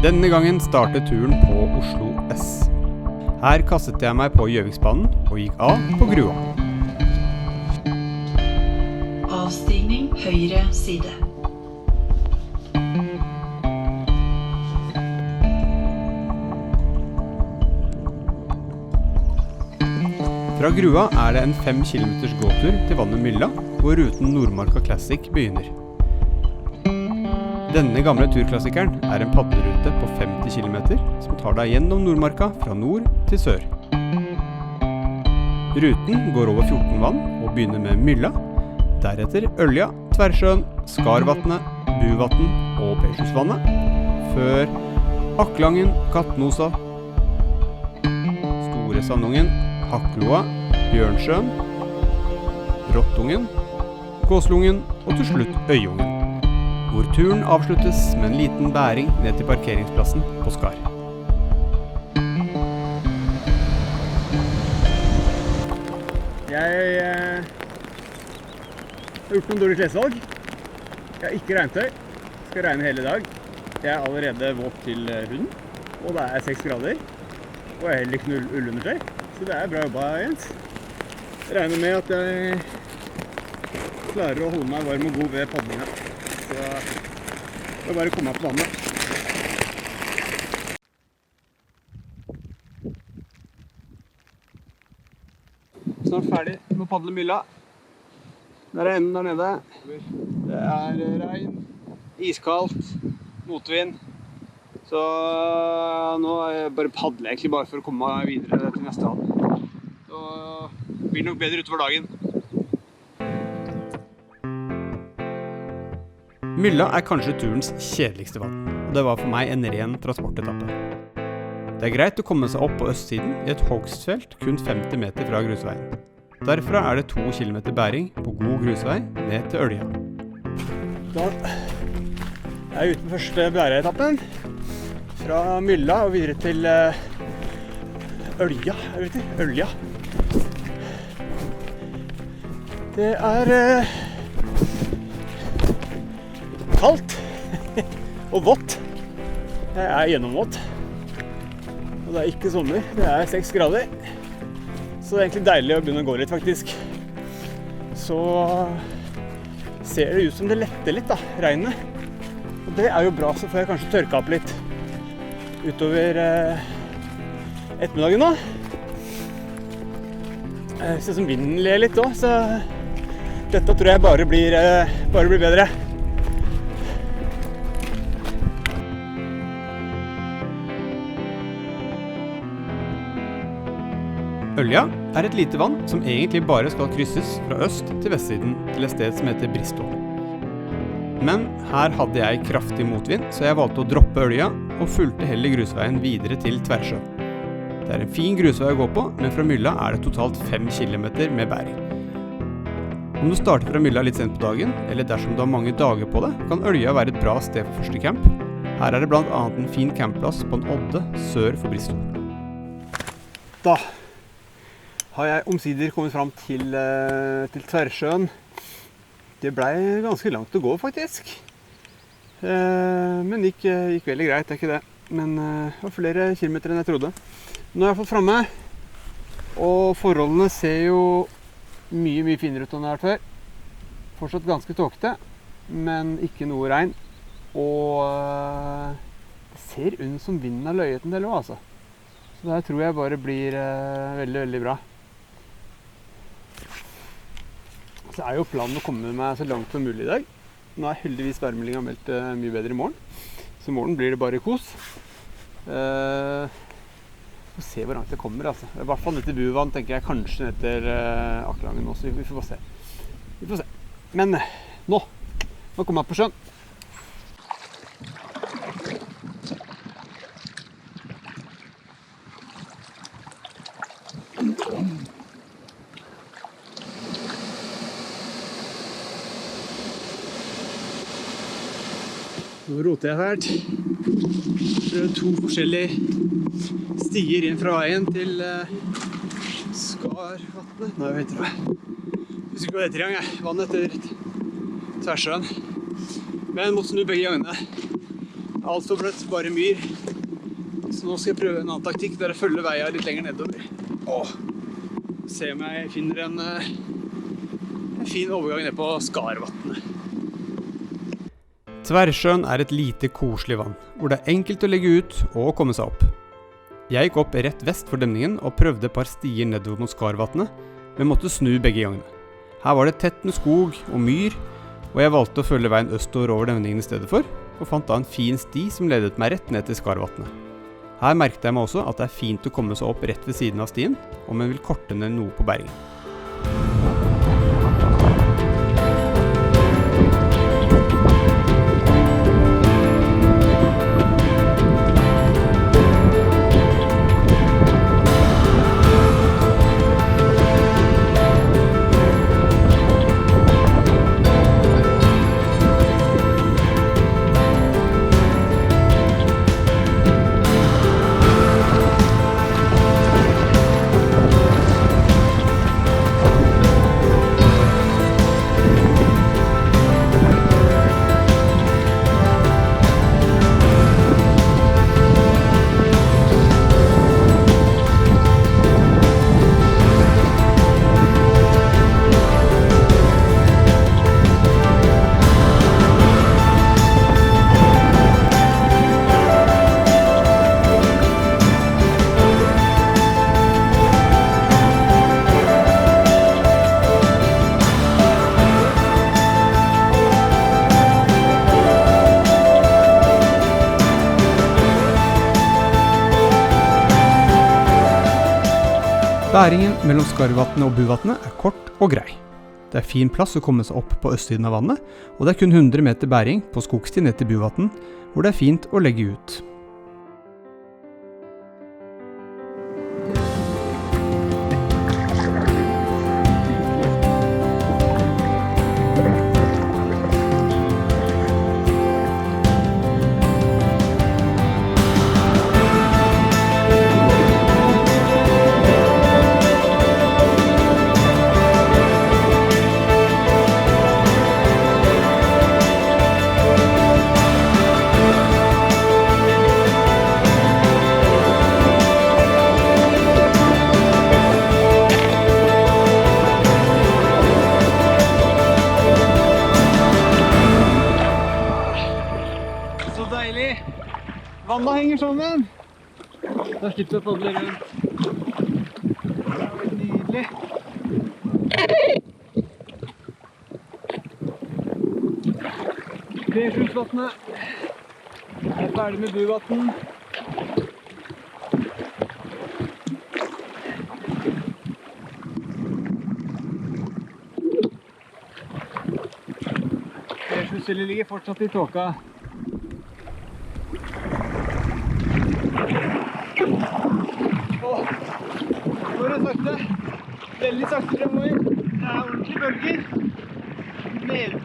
Denne gangen startet turen på Oslo S. Her kastet jeg meg på Gjøviksbanen og gikk av på Grua. Avstigning høyre side. Fra Grua er det en 5 kilometers gåtur til vannet Mylla, hvor ruten Nordmarka Classic begynner. Denne gamle turklassikeren er en padlerute på 50 km som tar deg gjennom Nordmarka fra nord til sør. Ruten går over 14 vann og begynner med Mylla, deretter Ølja, Tversjøen, Skarvatnet, Buvatn og Pelsjusvannet, før Aklangen, Katnosa, Store Sandungen, Hakloa, Bjørnsjøen, Rottungen, Gåslungen og til slutt Øyungen, hvor turen avsluttes med en liten bæring ned til parkeringsplassen på Skar. Jeg har gjort noen dårlige klesvalg. Jeg har ikke regntøy. Det skal regne hele dag. Jeg er allerede våt til hunden, og det er 6 grader. Og jeg har heller ikke noe ullundertøy. Så det er bra jobba, Jens. Jeg regner med at jeg klarer å holde meg varm og god ved padlinga. Så jeg må bare komme meg på vannet. Snart ferdig med å padle Mylla. Der er enden der nede. Det er regn, iskaldt, motvind. Så nå bare padler jeg egentlig bare for å komme meg videre til neste havn. Så blir det nok bedre utover dagen. Mylla er kanskje turens kjedeligste vann, og det var for meg en ren transportetappe. Det er greit å komme seg opp på østsiden i et hogstfelt kun 50 meter fra grusveien. Derfra er det 2 kilometer bæring på god grusvei ned til Ølja. Da er jeg ute på første bæreetappen. Fra Mylla og videre til Ølja, Ølja. Det er kaldt og vått. Jeg er gjennomvått. Og det er ikke sommer, det er 6 grader. Så det er egentlig deilig å begynne å gå litt, faktisk. Så ser det ut som det letter litt, da, regnet. Og det er jo bra, så får jeg kanskje tørka opp litt utover ettermiddagen nå. Jeg ser som vinden ler litt også, så dette tror jeg bare blir bedre. Ølja er et lite vann som egentlig bare skal krysses fra øst til vestsiden til et sted som heter Bristol. Men her hadde jeg kraftig motvind, så jeg valgte å droppe Ølja og fulgte heller grusveien videre til Tversjøen. Det er en fin grusvei å gå på, men fra Mylla er det totalt 5 kilometer med bæring. Om du starter fra Mylla litt sent på dagen, eller dersom du har mange dager på det, kan Ølja være et bra sted for første camp. Her er det blant annet en fin campplass på en odde sør for Bristol. Da har jeg omsider kommet fram til Tversjøen. Det ble ganske langt å gå, faktisk. Men gikk veldig greit, det er ikke det. Men det var flere kilometer enn jeg trodde. Nå har jeg fått fremme, og forholdene ser jo mye finere ut enn det har vært før. Fortsatt ganske tåkete, men ikke noe regn. Og det ser ut som vinden har løyet en del også, altså. Så det her tror jeg bare blir veldig bra. Så er jo planen å komme meg så langt som mulig i dag. Nå er heldigvis værmeldinga meldt mye bedre i morgen. Så i morgen blir det bare kos. Får se hvor langt det kommer, altså. I hvert fall ned til Buvatn, tenker jeg, kanskje ned til Aklangen også. Vi får bare se. Vi får se. Men nå kommer jeg på sjøen. Nå roter jeg fælt. Det er 2 forskjellige stier inn fra veien til Skarvatnet. Nei, hva heter det? Jeg husker ikke hva det heter engang, jeg. Vannet etter Tversjøen. Men jeg måtte snu begge gangene. alt for bløtt, bare myr. Så nå skal jeg prøve en annen taktikk, der jeg følger veien litt lenger nedover. Se om jeg finner en fin overgang ned på Skarvatnet. Tverrsjøen er et lite koselig vann, hvor det er enkelt å legge ut og komme seg opp. Jeg gikk opp rett vest for demningen og prøvde et par stier nedover mot Skarvatnet, men måtte snu begge gangene. Her var det tett med skog og myr, og jeg valgte å følge veien østover over demningen i stedet for, og fant da en fin sti som ledet meg rett ned til Skarvatnet. Her merket jeg meg også at det er fint å komme seg opp rett ved siden av stien, om en vil korte ned noe på bergen. Bæringen mellom Skarvatnet og Buvatnet er kort og grei. Det er fin plass å komme seg opp på østsiden av vannet, og det er kun 100 meter bæring på skogsti ned til Buvatn, hvor det er fint å legge ut. Vannet henger sammen. Da slipper jeg å padle rundt. Det er veldig nydelig. Persjusvatnet. Jeg er ferdig med Buvatn. Persjusfjellet ligger fortsatt i tåka. Nå er det sakte. Veldig sakte fremover. Det er ordentlige bølger.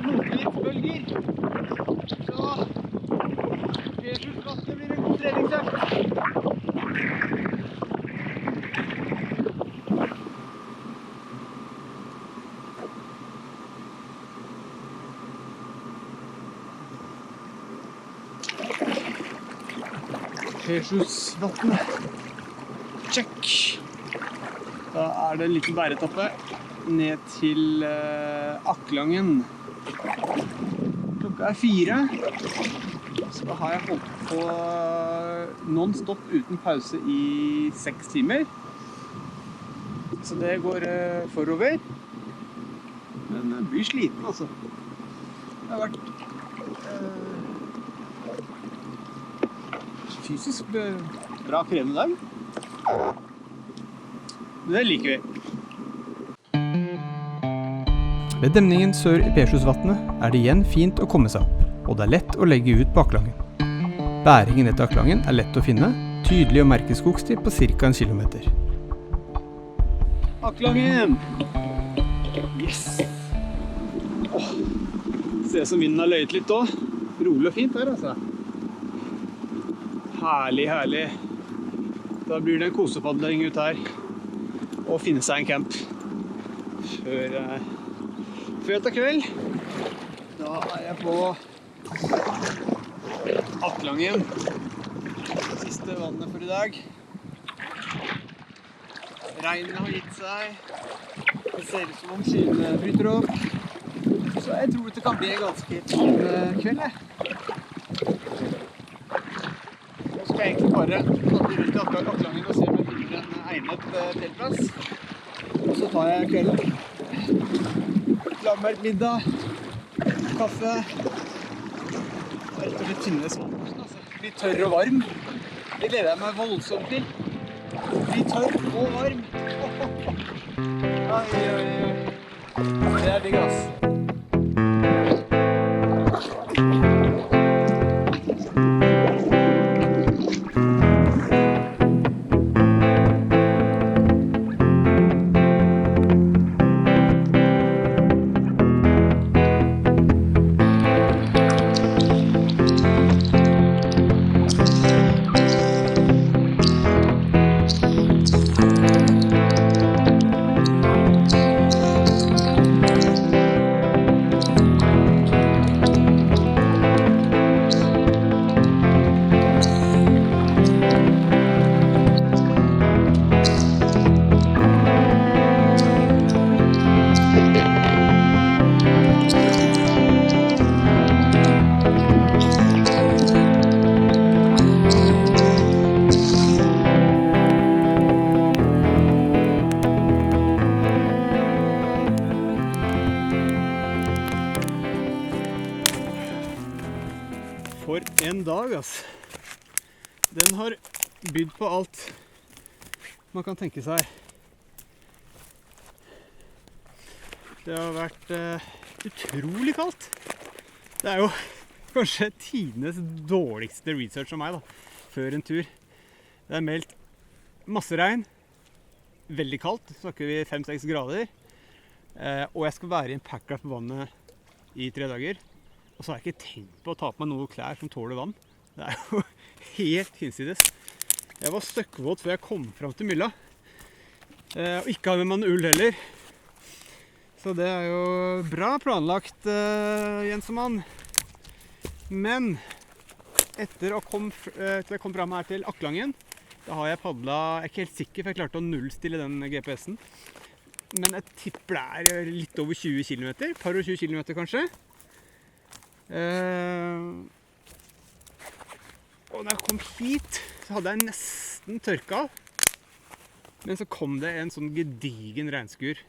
Motvidsbølger. Så Persjusvatnet blir en god treningsøkt. Persjusvatnet. Check! Da er det en liten bæretappe ned til Aklangen. Klokka er 4. Så har jeg holdt på non-stop uten pause i 6 timer. Så det går forover. Men jeg blir sliten, altså. Det har vært fysisk bra krevende dag. Det liker vi. Ved demningen sør i Persjusvatnet er det igjen fint å komme seg opp, og det er lett å legge ut på Aklangen. Bæringen etter Aklangen er lett å finne, tydelig å merke skogsti på ca. 1 kilometer. Aklangen! Yes! Se som vinden har løyet litt også. Rolig og fint her, altså. Herlig, herlig. Da blir det en kosepadling ut her. Og finne seg en camp før etter kveld. Da er jeg på Atlangien. Siste vannet for i dag. Regnet har gitt seg. Det ser ut som om skyene bryter opp. Så jeg tror det kan bli en ganske fin kveld. Nå skal jeg egentlig bare padle rundt i Atlangien og se om jeg finner en egnet teltplass. Og så tar jeg kvelden. Lager meg middag, kaffe. Rett og slett finne småkosten, altså. Bli tørr og varm. Det gleder jeg meg voldsomt til. Bli tørr og varm. Oi, oi, oi. Det er digg, ass. For en dag, ass. Den har bydd på alt man kan tenke seg. Det har vært utrolig kaldt. Det er jo kanskje tidenes dårligste research av meg da, før en tur. Det er meldt masse regn, veldig kaldt, snakker vi 5-6 grader. Og jeg skal være i en packraft på vannet i 3 dager. Og så har jeg ikke tenkt på å ta på meg noen klær som tåler vann. Det er jo helt hinsides. Jeg var støkkvåt før jeg kom fram til mylla. Og ikke har med meg noe ull heller. Så det er jo bra planlagt, Jens og mann. Men etter å jeg kom fram her til Atlangien, da har jeg padlet, jeg er ikke helt sikker, for jeg klarte å nullstille den GPS-en. Men jeg tipper det er litt over 20 km, par og 20 km kanskje. Og når jeg kom hit, så hadde jeg nesten tørka av. Men så kom det en sånn gedigen regnskur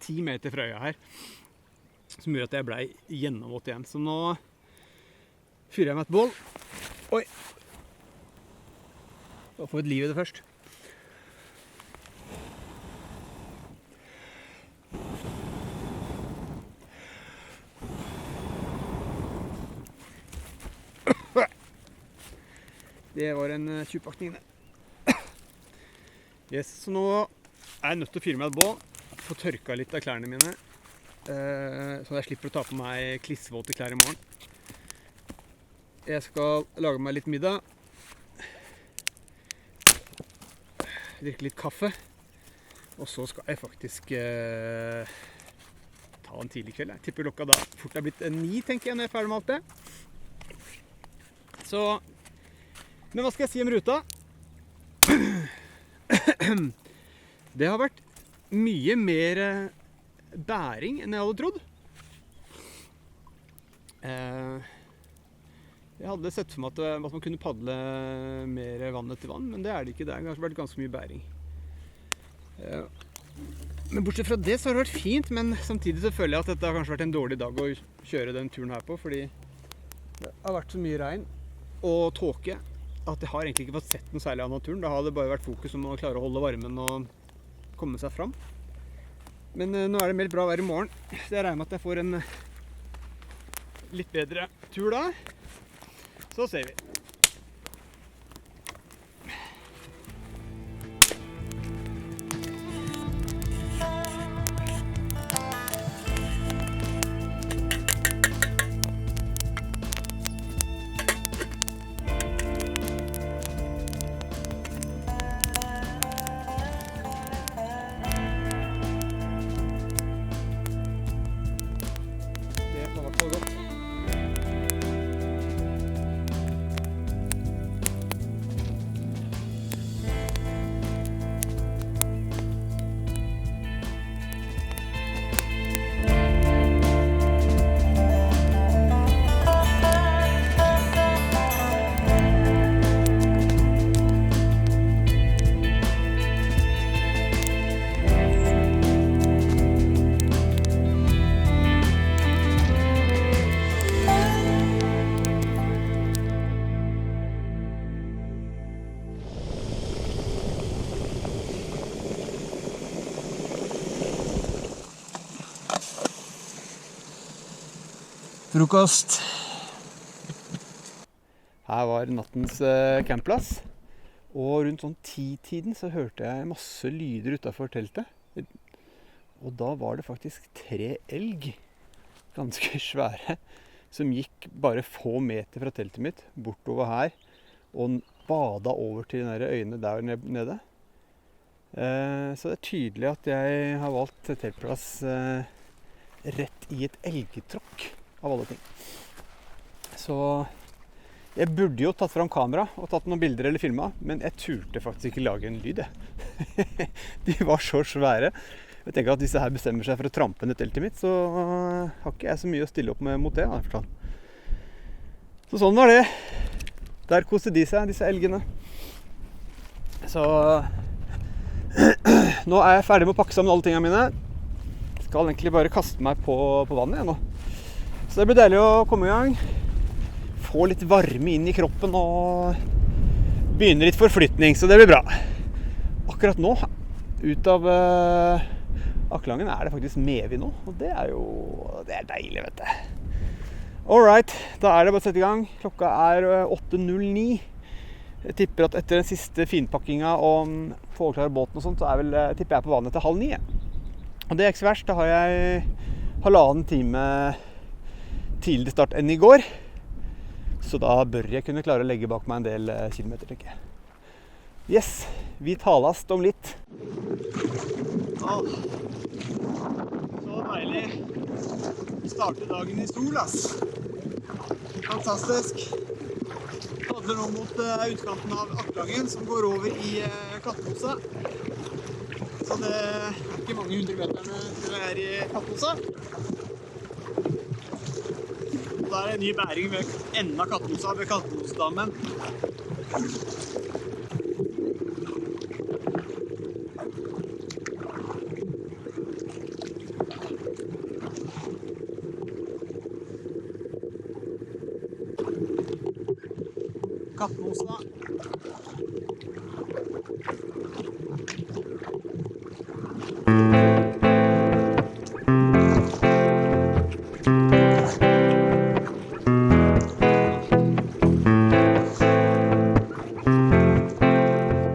10 meter fra øya her, som gjorde at jeg ble gjennomvåt igjen. Så nå fyrer jeg meg et bål. Oi! Da får vi et liv i det først. Det var en tjuvpakning, det. Yes, så nå er jeg nødt til å fyre meg et bål, få tørka litt av klærne mine, så jeg slipper å ta på meg klissvåte klær i morgen. Jeg skal lage meg litt middag, drikke litt kaffe, og så skal jeg faktisk ta en tidlig kveld. Jeg tipper klokka da fort er blitt 9, tenker jeg, når jeg er ferdig med alt det. Så... Men hva skal jeg si om ruta? Det har vært mye mer bæring enn jeg hadde trodd. Jeg hadde sett for meg at man kunne padle mer vann etter vann, men det er det ikke. Det har kanskje vært ganske mye bæring. Men bortsett fra det så har det vært fint, men samtidig så føler jeg at dette har kanskje vært en dårlig dag å kjøre den turen her på, fordi det har vært så mye regn og tåke at jeg har egentlig ikke fått sett noe særlig av naturen. Da har det bare vært fokus om å klare å holde varmen og komme seg fram. Men nå er det meldt bra vær i morgen, så jeg regner med at jeg får en litt bedre tur da. Så ser vi. Frokost. Her var nattens campplass. Og rundt sånn 10-tiden så hørte jeg masse lyder utenfor teltet. Og da var det faktisk 3 elg, ganske svære, som gikk bare få meter fra teltet mitt, bortover her, og bada over til den der øyene der nede. Så det er tydelig at jeg har valgt teltplass rett i et elgetråkk, av alle ting. Så jeg burde jo tatt fram kamera og tatt noen bilder eller filmet, men jeg turte faktisk ikke lage en lyd. De var så svære. Jeg tenker at hvis det her bestemmer seg for å trampe ned teltet mitt, så har ikke jeg så mye å stille opp med mot det. Så sånn var det. Der koste de seg, disse elgene. Så nå er jeg ferdig med å pakke sammen alle tingene mine. Skal egentlig bare kaste meg på vannet nå. Så det blir deilig å komme i gang. Få litt varme inn i kroppen og begynne litt forflytning, så det blir bra. Akkurat nå, ut av Akkelangen er det faktisk medvind nå, og det er deilig, vet du. Alright, da er det bare å sette i gang. Klokka er 8:09. Jeg tipper at etter den siste finpakkinga og få overklare båten og sånt, så tipper jeg på vannet til 8:30. Og det er ikke så verst, da har jeg 1,5 time tidligere start enn i går. Så da bør jeg kunne klare å legge bak meg en del kilometer, tenker jeg. Yes, vi talast om litt. Så deilig å starte dagen i sol, ass. Fantastisk. Padler nå mot utkanten av Akkelangen, som går over i Kattemosa. Så det er ikke mange 100 meterne til jeg er i Kattemosa. Da er det en ny bæring ved enden av Kattemosa, ved Kattemosadammen. Kattemosa.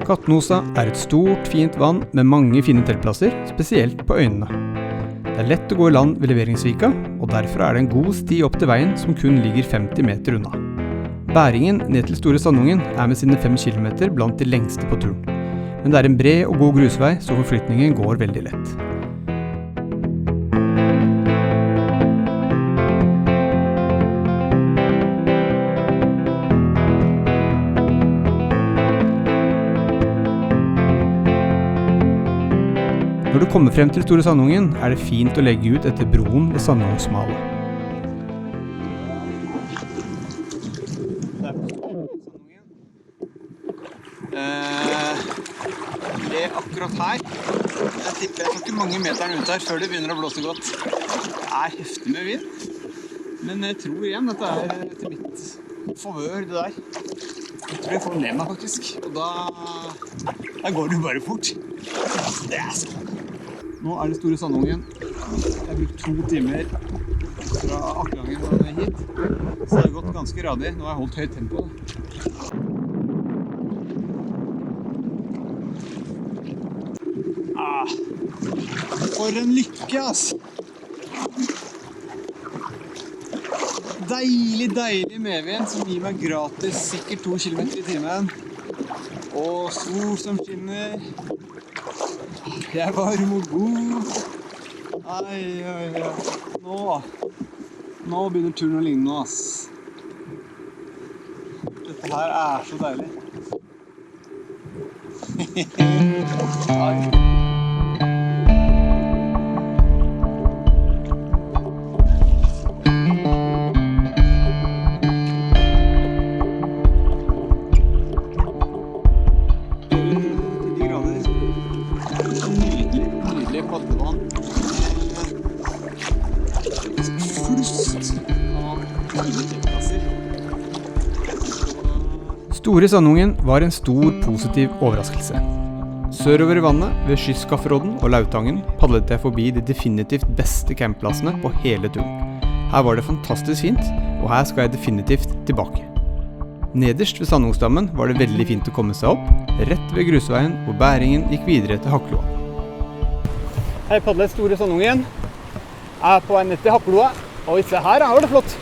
Kattemosa er et stort, fint vann med mange fine teltplasser, spesielt på øynene. Det er lett å gå i land ved Leveringsvika, og derfor er det en god sti opp til veien som kun ligger 50 meter unna. Bæringen ned til Store Sandungen er med sine 5 kilometer blant de lengste på turen. Men det er en bred og god grusvei, så forflytningen går veldig lett. Når du kommer frem til Store Sandungen, er det fint å legge ut etter broen ved Sandungsmalet. Det er akkurat her. Jeg tipper jeg får ikke mange meterne ut her før det begynner å blåse godt. Det er heftig med vind, men jeg tror igjen at det er til mitt favør, det der. Jeg tror jeg får med meg faktisk, og da går det bare fort. Det er sånn. Nå er det Store Sandungen. Jeg har brukt 2 timer fra Akkelangen og hit, så det har gått ganske radig. Nå har jeg holdt høyt tempo. For en lykke, ass! Deilig medvind som gir meg gratis sikkert 2 kilometer i timen. Og sol som skinner. Jeg er varm og god. Ai. Nå begynner turen å ligne noe, ass. Dette her er så deilig. Ai. Store Sandungen var en stor positiv overraskelse. Sørover i vannet, ved Skyskafferodden og Lautangen, padlet jeg forbi de definitivt beste campplassene på hele turen. Her var det fantastisk fint, og her skal jeg definitivt tilbake. Nederst ved Sandungsdammen var det veldig fint å komme seg opp, rett ved grusveien hvor bæringen gikk videre til Hakloa. Jeg padlet Store Sandungen, er på vei ned til Hakloa, og se her var det flott.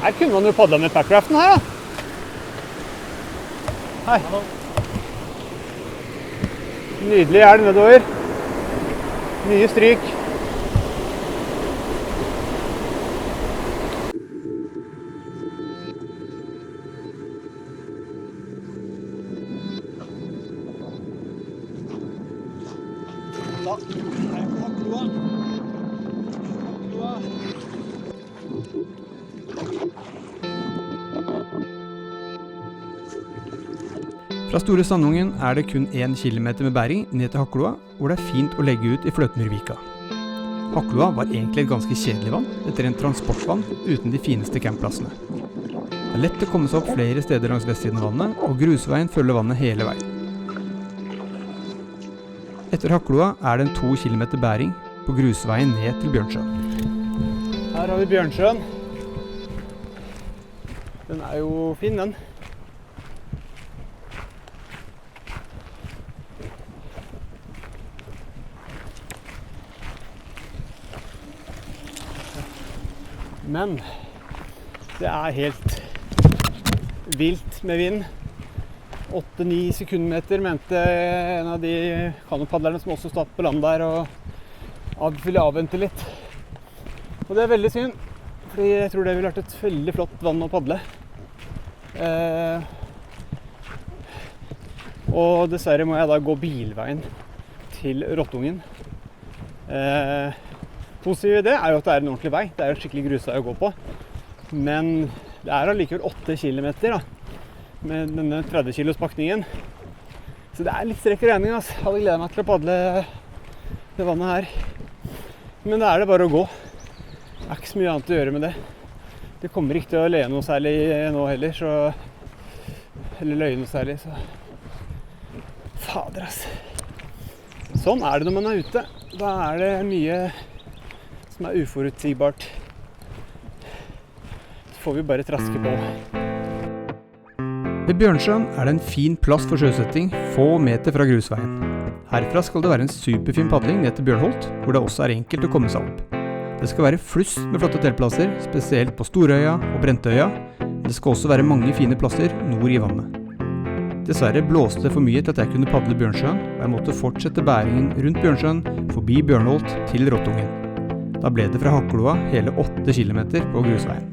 Her kunne man jo padlet med packraften her da. Hei. Nydelig er det nedover. Mye stryk. Da er jeg på Hakloa. Fra Store Sandungen er det kun 1 kilometer med bæring ned til Hakloa, hvor det er fint å legge ut i Fløtmyrvika. Hakloa var egentlig et ganske kjedelig vann, etter en transportvann uten de fineste campplassene. Det er lett å komme seg opp flere steder langs vestsiden av vannet, og grusveien følger vannet hele veien. Etter Hakloa er det en 2 kilometer bæring på grusveien ned til Bjørnsjøen. Her har vi Bjørnsjøen. Den er jo fin, den. Men det er helt vilt med vind. 8-9 sekundmeter mente en av de kanopadlerne som også stod på land der og ville avvente litt. Og det er veldig synd, fordi jeg tror det ville vært et veldig flott vann å padle. Og dessverre må jeg da gå bilveien til Rottungen. Positivt i det er jo at det er en ordentlig vei. Det er jo en skikkelig grusvei å gå på. Men det er allikevel 8 kilometer da, med denne 30 kilos pakningen. Så det er litt strekk i regning. Jeg hadde gledet meg til å padle det vannet her. Men det er det bare å gå. Det er ikke så mye annet å gjøre med det. Det kommer ikke til å le noe særlig nå heller, så... Eller løye noe særlig, så... Fader, ass. Sånn er det når man er ute. Da er det mye... som er uforutsigbart. Så får vi bare traske på. Ved Bjørnsjøen er det en fin plass for sjøsetting få meter fra grusveien. Herfra skal det være en superfin padling ned til Bjørnholt, hvor det også er enkelt å komme seg opp. Det skal være flust med flotte teltplasser, spesielt på Storøya og Brentøya. Det skal også være mange fine plasser nord i vannet. Dessverre blåste det for mye til at jeg kunne padle Bjørnsjøen, og jeg måtte fortsette bæringen rundt Bjørnsjøen, forbi Bjørnholt til Rottungen. Da ble det fra Hakloa hele 8 kilometer på grusveien.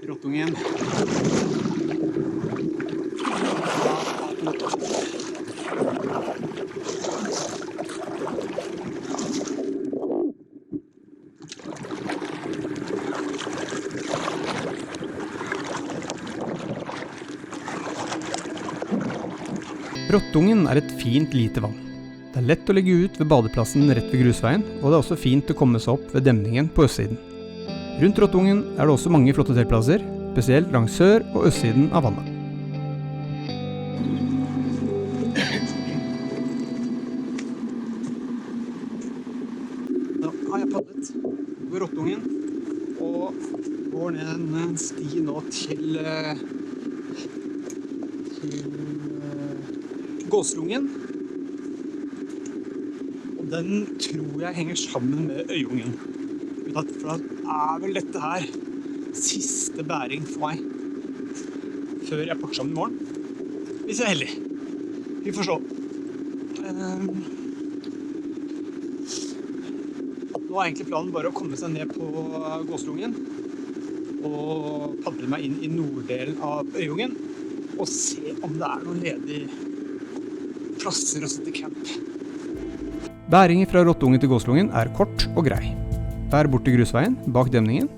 Rottungen. Rottungen er et fint lite vann. Det er lett å legge ut ved badeplassen rett ved grusveien, og det er også fint å komme seg opp ved demningen på østsiden. Rundt Rottungen er det også mange flotte teltplasser, spesielt langs sør- og østsiden av vannet. Da har jeg padlet ved Rottungen, og går ned en sti nå til Gåsrungen. Og den tror jeg henger sammen med Øyungen. For det er vel dette her siste bæring for meg før jeg pakker sammen i morgen. Hvis jeg er heldig. Vi får se. Nå er egentlig planen bare å komme seg ned på Gåsrungen og padle meg inn i norddelen av Øyungen. og se om det noen ledige plasser å sette camp. Bæringen fra Rottungen til Gåslungen kort og grei. Bær bort til grusveien bak demningen,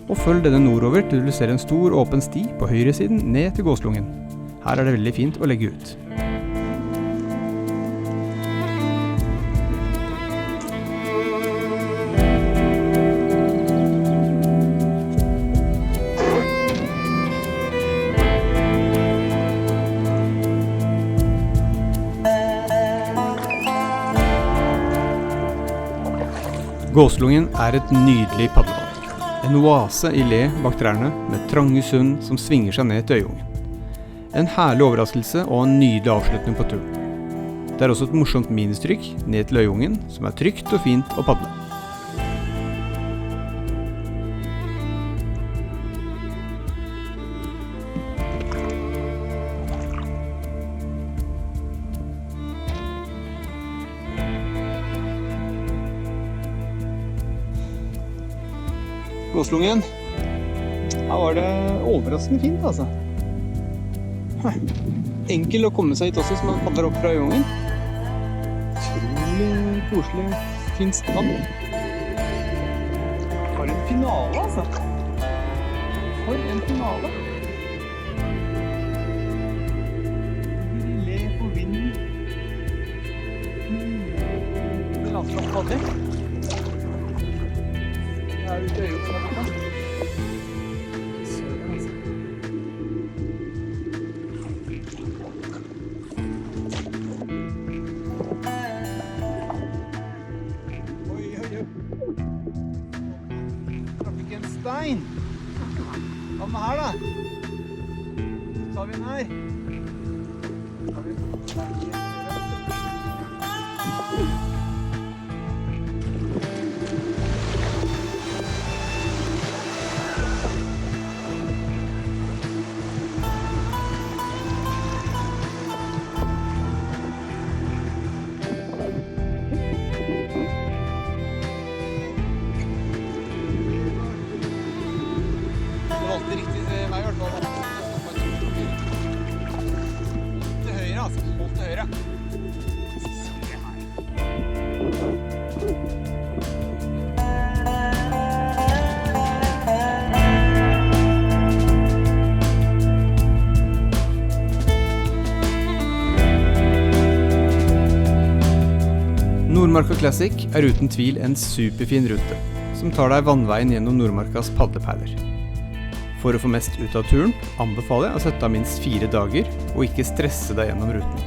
og følg denne nordover til du ser en stor åpen sti på høyresiden ned til Gåslungen. Her det veldig fint å legge ut. Gåslungen et nydelig padlevann. En oase i le bak trærne med trange sund som svinger seg ned til Øyungen. En herlig overraskelse og en nydelig avslutning på turen. Det også et morsomt ministrykk ned til Øyungen som trygt og fint å padle. Gåslungen. Her var det overraskende fint, altså. Enkel å komme seg hit også, som man padler opp fra Øyungen. Utrolig koselig, fint strand. For en finale, altså. For en finale. Le på vinden. Det landskapet padler. Ute i Øyungen her borte. Traff ikke en stein. Hva med her da? Så tar vi den her. Nordmarka Classic uten tvil en superfin rute, som tar deg vannveien gjennom Nordmarkas padleperler. For å få mest ut av turen, anbefaler jeg å sette av minst 4 dager, og ikke stresse deg gjennom ruten.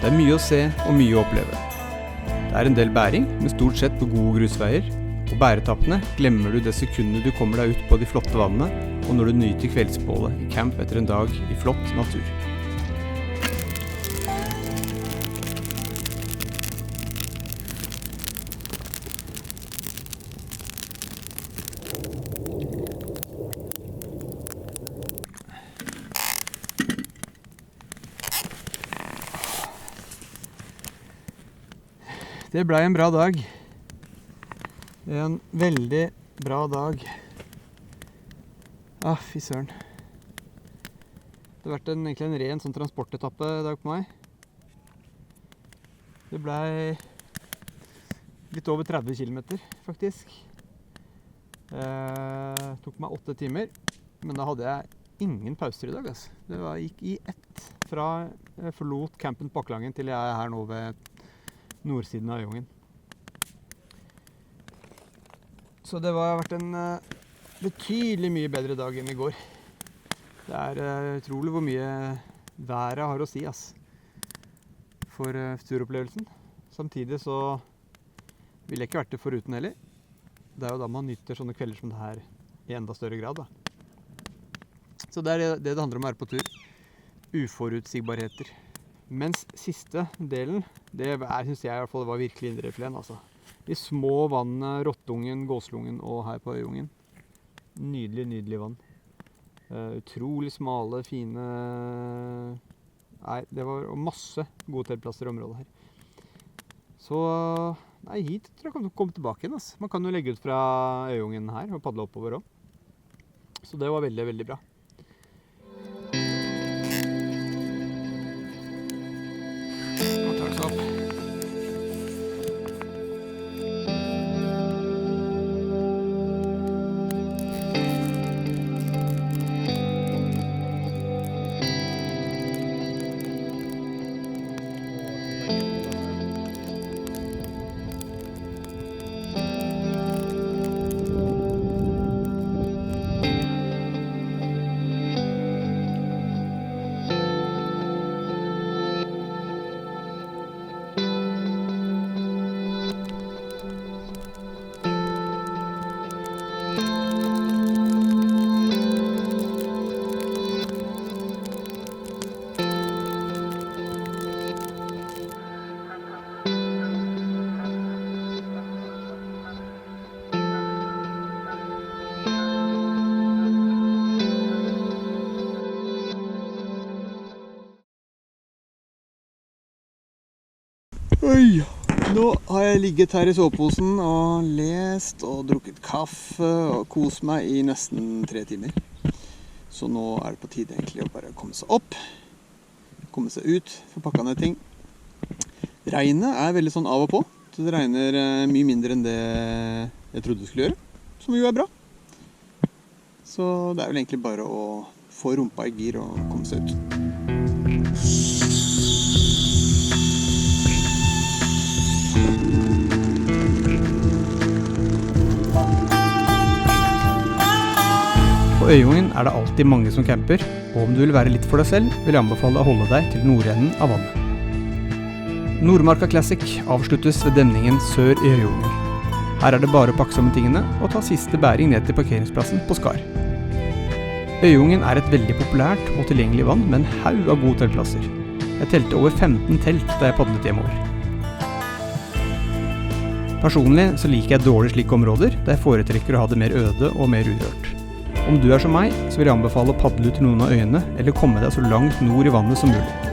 Det mye å se og mye å oppleve. Det en del bæring, men stort sett på gode grusveier, og bæretappene glemmer du det sekundet du kommer deg ut på de flotte vannene, og når du nyter kveldsbålet i camp etter en dag i flott natur. Det ble en bra dag. En veldig bra dag. Fy søren. Det har vært egentlig en ren sånn transportetappe i dag på meg. Det ble litt over 30 kilometer, faktisk. Tok meg 8 timer, men da hadde jeg ingen pauser i dag. Altså. Det gikk i ett fra jeg forlot campen på Aklangen til jeg her nå ved nordsiden av Øyungen. Så det har vært en betydelig mye bedre dag enn i går. Det utrolig hvor mye været har å si, for turopplevelsen. Samtidig så ville jeg ikke vært det foruten heller. Det jo da man nyter sånne kvelder som det her i enda større grad. Da. Så det det handler om å være på tur. Uforutsigbarheter. Mens siste delen, det synes jeg i hvert fall var virkelig indrefileten, altså. De små vannene, Rottungen, Gåslungen og her på Øyungen. Nydelig, nydelig vann. Utrolig smale, fine... Nei, det var masse gode teltplasser i området her. Så, nei, hit tror jeg kan komme tilbake igjen, altså. Man kan jo legge ut fra Øyungen her og padle oppover også. Så det var veldig, veldig bra. opp. Oi, nå har jeg ligget her i soveposen og lest og drukket kaffe og kost meg i nesten 3 timer. Så nå er det på tide egentlig å bare komme seg opp, komme seg ut, få pakket ned ting. Regnet er veldig sånn av og på, så det regner mye mindre enn det jeg trodde det skulle gjøre, som jo er bra. Så det er vel egentlig bare å få rumpa i gir og komme seg ut. På Øyungen er det alltid mange som camper, og om du vil være litt for deg selv, vil jeg anbefale å holde deg til nordenden av vannet. Nordmarka Classic avsluttes ved demningen sør i Øyungen. Her er det bare å pakke sammen tingene og ta siste bæring ned til parkeringsplassen på Skar. Øyungen er et veldig populært og tilgjengelig vann med en haug av gode teltplasser. Jeg telte over 15 telt da jeg padlet hjemover. Personlig så liker jeg dårlig slike områder, der jeg foretrekker å ha det mer øde og mer urørt. Om du er som meg, så vil jeg anbefale å padle ut til noen av øyene, eller komme deg så langt nord i vannet som mulig.